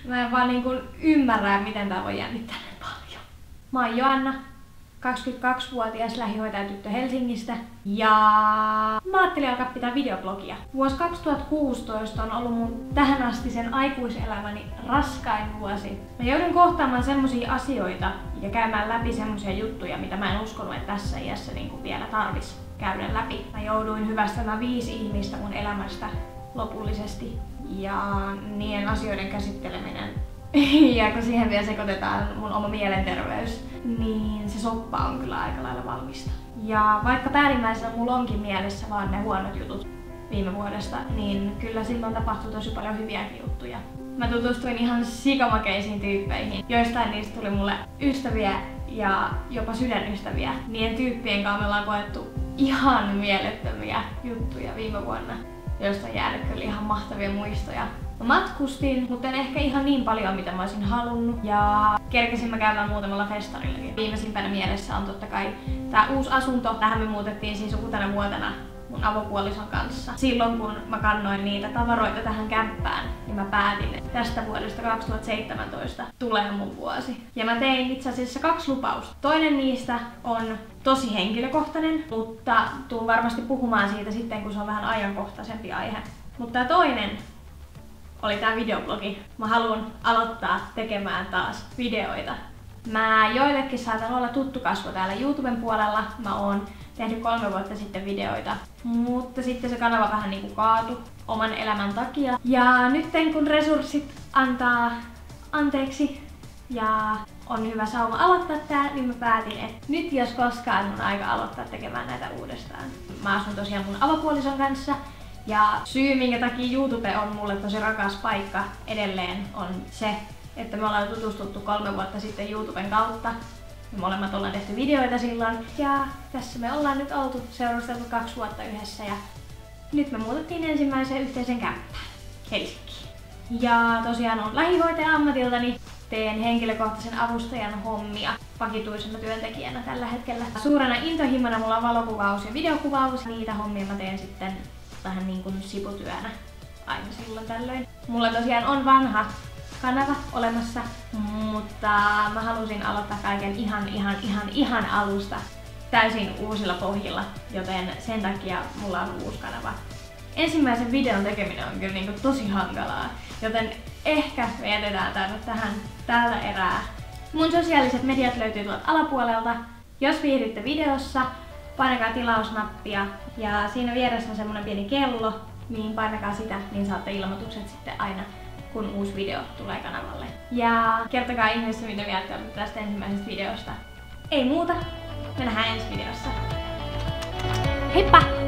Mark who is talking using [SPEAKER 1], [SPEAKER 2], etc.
[SPEAKER 1] Mä en vaan niinku ymmärrä, miten tää voi jännittää niin paljon. Mä oon Joanna, 22-vuotias lähihoitajatyttö Helsingistä ja mä ajattelin alkaa pitää videoblogia. Vuosi 2016 on ollut mun tähän asti sen aikuiselämäni raskain vuosi. Mä joudun kohtaamaan semmosia asioita ja käymään läpi semmosia juttuja, mitä mä en uskonut, että tässä iässä niin vielä tarvis käydä läpi. Mä jouduin hyvästämään 5 ihmistä mun elämästä lopullisesti ja niiden asioiden käsitteleminen ja kun siihen vielä sekoitetaan mun oma mielenterveys, niin se soppa on kyllä aika lailla valmista. Ja vaikka päällimmäisenä mulla onkin mielessä vaan ne huonot jutut viime vuodesta, niin kyllä silloin tapahtui tosi paljon hyviäkin juttuja. Mä tutustuin ihan sikamakeisiin tyyppeihin. Joistain niistä tuli mulle ystäviä ja jopa sydänystäviä. Niiden tyyppien kanssa me ollaan koettu ihan mielettömiä juttuja viime vuonna, joista on jäänyt kyllä ihan mahtavia muistoja. Mä matkustin, mutta en ehkä ihan niin paljon, mitä mä olisin halunnut. Ja kerkesin mä käymään muutamalla festarillakin. Viimeisimpänä mielessä on totta kai tää uusi asunto. Tähän me muutettiin siis uutena vuotena mun avopuolison kanssa. Silloin kun mä kannoin niitä tavaroita tähän kämppään, niin mä päätin, että tästä vuodesta 2017 tulee mun vuosi. Ja mä tein itse asiassa 2 lupausta. Toinen niistä on tosi henkilökohtainen, mutta tuun varmasti puhumaan siitä sitten, kun se on vähän ajankohtaisempi aihe. Mutta tää toinen oli tää videoblogi. Mä haluan aloittaa tekemään taas videoita. Mä joillekin saatan olla tuttu kasvo täällä YouTuben puolella. Mä oon tehnyt 3 vuotta sitten videoita, mutta sitten se kanava vähän niinku kaatui oman elämän takia. Ja nytten kun resurssit antaa anteeksi ja on hyvä sauma aloittaa tää, niin mä päätin, että nyt jos koskaan on aika aloittaa tekemään näitä uudestaan. Mä asun tosiaan mun avopuolison kanssa. Ja syy, minkä takia YouTube on mulle tosi rakas paikka edelleen, on se, että me ollaan tutustuttu 3 vuotta sitten YouTuben kautta. Me molemmat ollaan tehty videoita silloin. Ja tässä me ollaan nyt oltu seurusteltu 2 vuotta yhdessä. Ja nyt me muutettiin ensimmäiseen yhteisen kämppään Helsinkiin. Ja tosiaan on lähihoitaja ammatiltani. Teen henkilökohtaisen avustajan hommia vakituisena työntekijänä tällä hetkellä. Suurena intohimona mulla on valokuvaus ja videokuvaus. Niitä hommia mä teen sitten vähän niin kuin sivutyönä aina silloin tällöin. Mulla tosiaan on vanha kanava olemassa, mutta mä halusin aloittaa kaiken ihan alusta täysin uusilla pohjilla, joten sen takia mulla on uusi kanava. Ensimmäisen videon tekeminen on kyllä niinku tosi hankalaa, joten ehkä me jätetään tähän tällä erää. Mun sosiaaliset mediat löytyy tuolta alapuolelta. Jos viihdytte videossa, painakaa tilausnappia ja siinä vieressä on semmonen pieni kello, niin painakaa sitä, niin saatte ilmoitukset sitten aina, kun uusi video tulee kanavalle. Ja kertokaa ihmeessä, mitä mieltä olette tästä ensimmäisestä videosta. Ei muuta, me nähdään ensi videossa. Heippa!